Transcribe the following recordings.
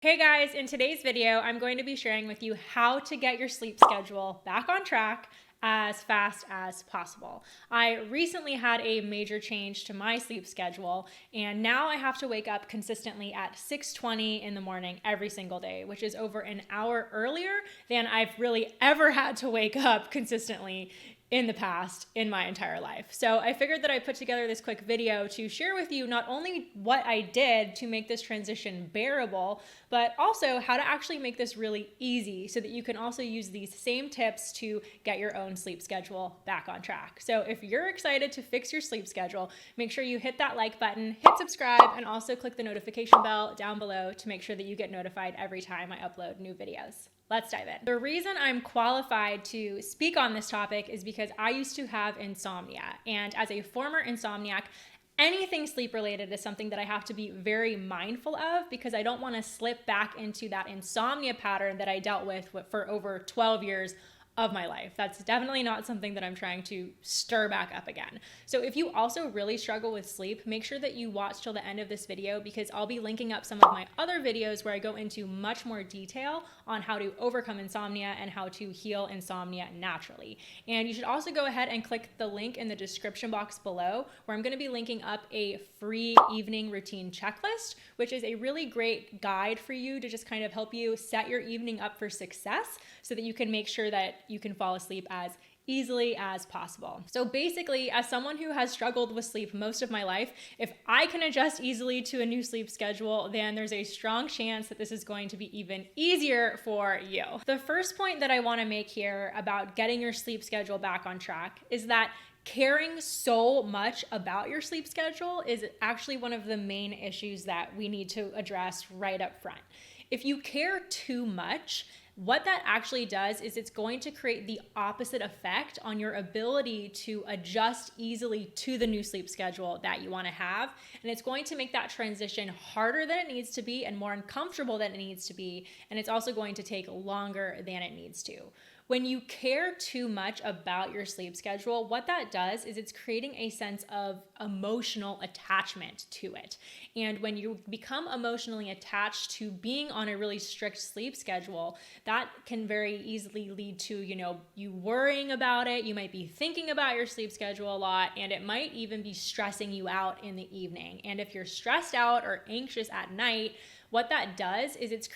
Hey guys, in today's video, I'm going to be sharing with you how to get your sleep schedule back on track as fast as possible. I recently had a major change to my sleep schedule, and now I have to wake up consistently at 6:20 in the morning every single day, which is over an hour earlier than I've really ever had to wake up consistently in the past in my entire life. So I figured that I put together this quick video to share with you not only what I did to make this transition bearable, but also how to actually make this really easy so that you can also use these same tips to get your own sleep schedule back on track. So if you're excited to fix your sleep schedule, make sure you hit that like button, hit subscribe, and also click the notification bell down below to make sure that you get notified every time I upload new videos. Let's dive in. The reason I'm qualified to speak on this topic is because I used to have insomnia. And as a former insomniac, anything sleep related is something that I have to be very mindful of because I don't want to slip back into that insomnia pattern that I dealt with for over 12 years of my life. That's definitely not something that I'm trying to stir back up again. So if you also really struggle with sleep, make sure that you watch till the end of this video because I'll be linking up some of my other videos where I go into much more detail on how to overcome insomnia and how to heal insomnia naturally. And you should also go ahead and click the link in the description box below where I'm going to be linking up a free evening routine checklist, which is a really great guide for you to just kind of help you set your evening up for success so that you can make sure that you can fall asleep as easily as possible. So basically, as someone who has struggled with sleep most of my life, if I can adjust easily to a new sleep schedule, then there's a strong chance that this is going to be even easier for you. The first point that I want to make here about getting your sleep schedule back on track is that caring so much about your sleep schedule is actually one of the main issues that we need to address right up front. If you care too much, what that actually does is it's going to create the opposite effect on your ability to adjust easily to the new sleep schedule that you want to have. And it's going to make that transition harder than it needs to be and more uncomfortable than it needs to be. And it's also going to take longer than it needs to. When you care too much about your sleep schedule, what that does is it's creating a sense of emotional attachment to it. And when you become emotionally attached to being on a really strict sleep schedule, that can very easily lead to, you worrying about it. You might be thinking about your sleep schedule a lot, and it might even be stressing you out in the evening. And if you're stressed out or anxious at night, what that does is it's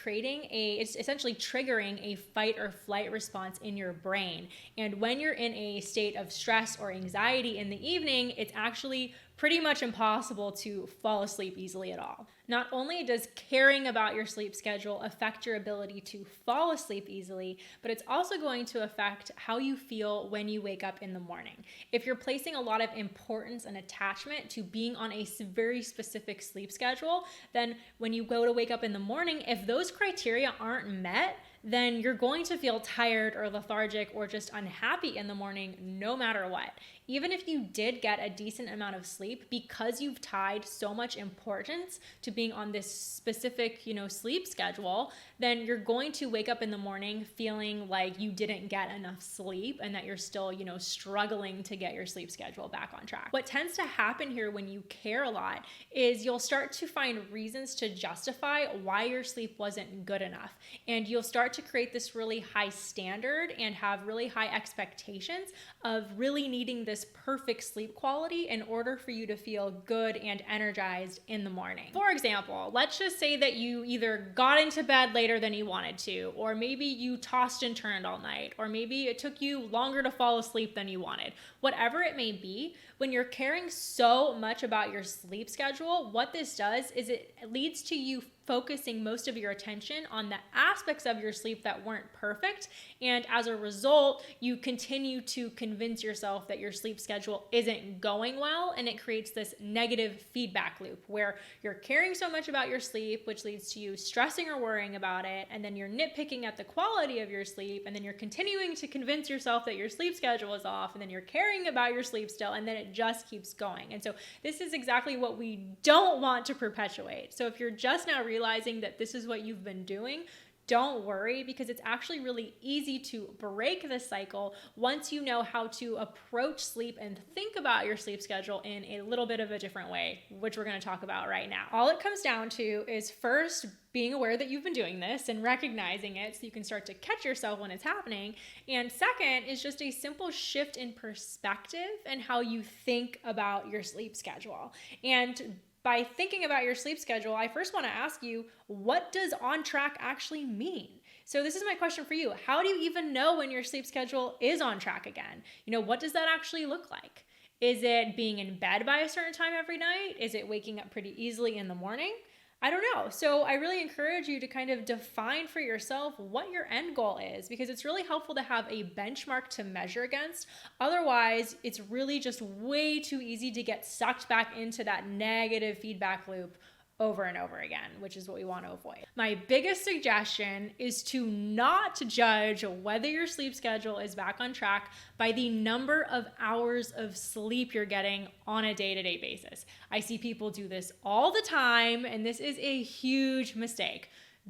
essentially triggering a fight or flight response in your brain. And when you're in a state of stress or anxiety in the evening, it's actually pretty much impossible to fall asleep easily at all. Not only does caring about your sleep schedule affect your ability to fall asleep easily, but it's also going to affect how you feel when you wake up in the morning. If you're placing a lot of importance and attachment to being on a very specific sleep schedule, then when you go to wake up in the morning, if those criteria aren't met, then you're going to feel tired or lethargic or just unhappy in the morning no matter what. Even if you did get a decent amount of sleep, because you've tied so much importance to being on this specific, sleep schedule, then you're going to wake up in the morning feeling like you didn't get enough sleep and that you're still, struggling to get your sleep schedule back on track. What tends to happen here when you care a lot is you'll start to find reasons to justify why your sleep wasn't good enough. And you'll start to create this really high standard and have really high expectations of really needing this perfect sleep quality in order for you to feel good and energized in the morning. For example, let's just say that you either got into bed later than you wanted to, or maybe you tossed and turned all night, or maybe it took you longer to fall asleep than you wanted. Whatever it may be, when you're caring so much about your sleep schedule, what this does is it leads to you focusing most of your attention on the aspects of your sleep that weren't perfect. And as a result, you continue to convince yourself that your sleep schedule isn't going well. And it creates this negative feedback loop where you're caring so much about your sleep, which leads to you stressing or worrying about it. And then you're nitpicking at the quality of your sleep. And then you're continuing to convince yourself that your sleep schedule is off. And then you're caring about your sleep still. And then it just keeps going. And so this is exactly what we don't want to perpetuate. So if you're just now realizing that this is what you've been doing, don't worry, because it's actually really easy to break this cycle once you know how to approach sleep and think about your sleep schedule in a little bit of a different way, which we're going to talk about right now. All it comes down to is first being aware that you've been doing this and recognizing it so you can start to catch yourself when it's happening. And second is just a simple shift in perspective and how you think about your sleep schedule. And by thinking about your sleep schedule, I first want to ask you, what does on track actually mean? So this is my question for you. How do you even know when your sleep schedule is on track again? What does that actually look like? Is it being in bed by a certain time every night? Is it waking up pretty easily in the morning? I don't know. So I really encourage you to kind of define for yourself what your end goal is, because it's really helpful to have a benchmark to measure against. Otherwise, it's really just way too easy to get sucked back into that negative feedback loop over and over again, which is what we want to avoid. My biggest suggestion is to not judge whether your sleep schedule is back on track by the number of hours of sleep you're getting on a day-to-day basis. I see people do this all the time, and this is a huge mistake.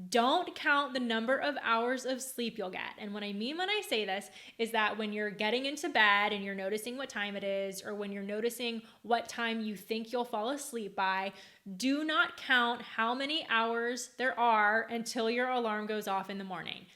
Don't count the number of hours of sleep you'll get. And what I mean when I say this is that when you're getting into bed and you're noticing what time it is, or when you're noticing what time you think you'll fall asleep by, do not count how many hours there are until your alarm goes off in the morning.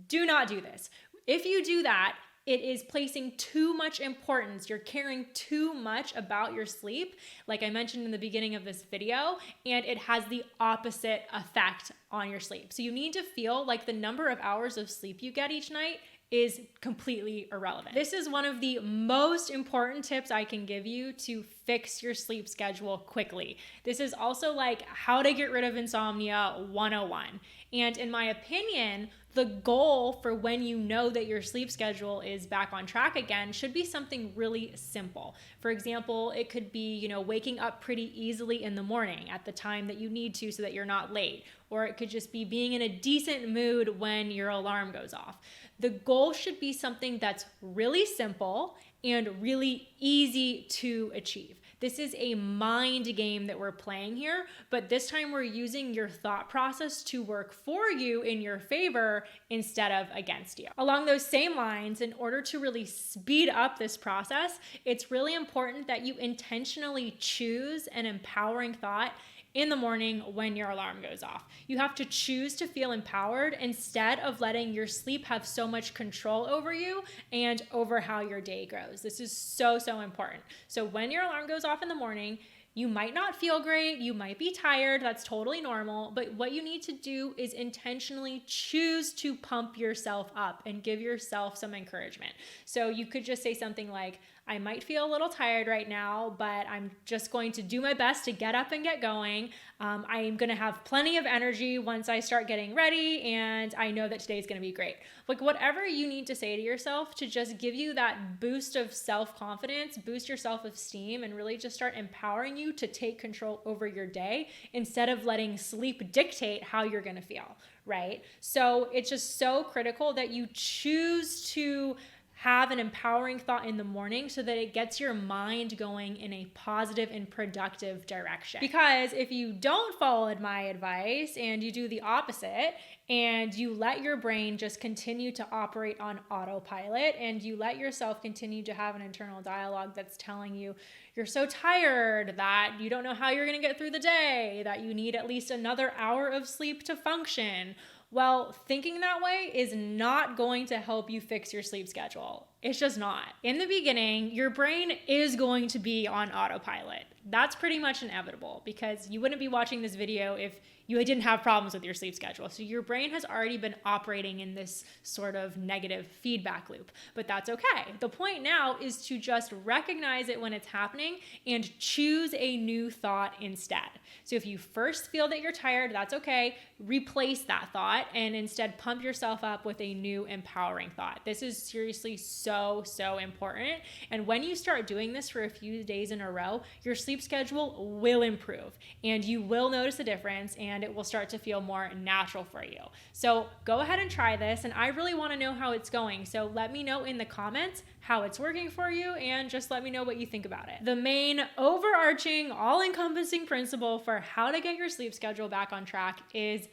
Do not do this. If you do that, it is placing too much importance. You're caring too much about your sleep, like I mentioned in the beginning of this video, and it has the opposite effect on your sleep. So you need to feel like the number of hours of sleep you get each night is completely irrelevant. This is one of the most important tips I can give you to fix your sleep schedule quickly. This is also like how to get rid of insomnia 101. And in my opinion, the goal for when you know that your sleep schedule is back on track again should be something really simple. For example, it could be, waking up pretty easily in the morning at the time that you need to so that you're not late. Or it could just be being in a decent mood when your alarm goes off. The goal should be something that's really simple and really easy to achieve. This is a mind game that we're playing here, but this time we're using your thought process to work for you in your favor instead of against you. Along those same lines, in order to really speed up this process, it's really important that you intentionally choose an empowering thought in the morning when your alarm goes off. You have to choose to feel empowered instead of letting your sleep have so much control over you and over how your day goes. This is so important. So when your alarm goes off in the morning, you might not feel great, you might be tired, that's totally normal, but what you need to do is intentionally choose to pump yourself up and give yourself some encouragement. So you could just say something like, I might feel a little tired right now, but I'm just going to do my best to get up and get going. I'm going to have plenty of energy once I start getting ready, and I know that today's going to be great. Like whatever you need to say to yourself to just give you that boost of self-confidence, boost your self-esteem, and really just start empowering you to take control over your day instead of letting sleep dictate how you're going to feel, right? So it's just so critical that you choose to have an empowering thought in the morning so that it gets your mind going in a positive and productive direction. Because if you don't follow my advice and you do the opposite and you let your brain just continue to operate on autopilot and you let yourself continue to have an internal dialogue that's telling you you're so tired, that you don't know how you're going to get through the day, that you need at least another hour of sleep to function, well, thinking that way is not going to help you fix your sleep schedule. It's just not. In the beginning, your brain is going to be on autopilot. That's pretty much inevitable because you wouldn't be watching this video if you didn't have problems with your sleep schedule. So your brain has already been operating in this sort of negative feedback loop, but that's okay. The point now is to just recognize it when it's happening and choose a new thought instead. So if you first feel that you're tired, that's okay. Replace that thought and instead pump yourself up with a new empowering thought. This is seriously so important. And when you start doing this for a few days in a row, your sleep schedule will improve and you will notice a difference and it will start to feel more natural for you. So go ahead and try this, and I really want to know how it's going. So let me know in the comments how it's working for you and just let me know what you think about it. The main overarching, all-encompassing principle for how to get your sleep schedule back on track is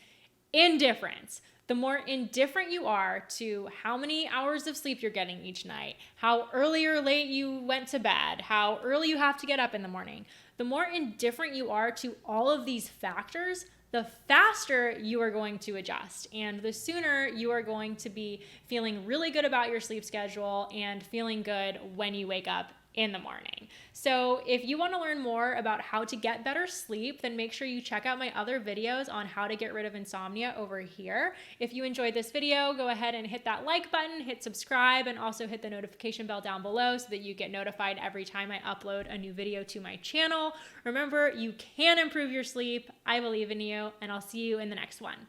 indifference. the more indifferent you are to how many hours of sleep you're getting each night, how early or late you went to bed, how early you have to get up in the morning, the more indifferent you are to all of these factors, the faster you are going to adjust, and the sooner you are going to be feeling really good about your sleep schedule and feeling good when you wake up in the morning. So if you want to learn more about how to get better sleep, then make sure you check out my other videos on how to get rid of insomnia over here. If you enjoyed this video, go ahead and hit that like button, hit subscribe, and also hit the notification bell down below so that you get notified every time I upload a new video to my channel. Remember, you can improve your sleep. I believe in you, and I'll see you in the next one.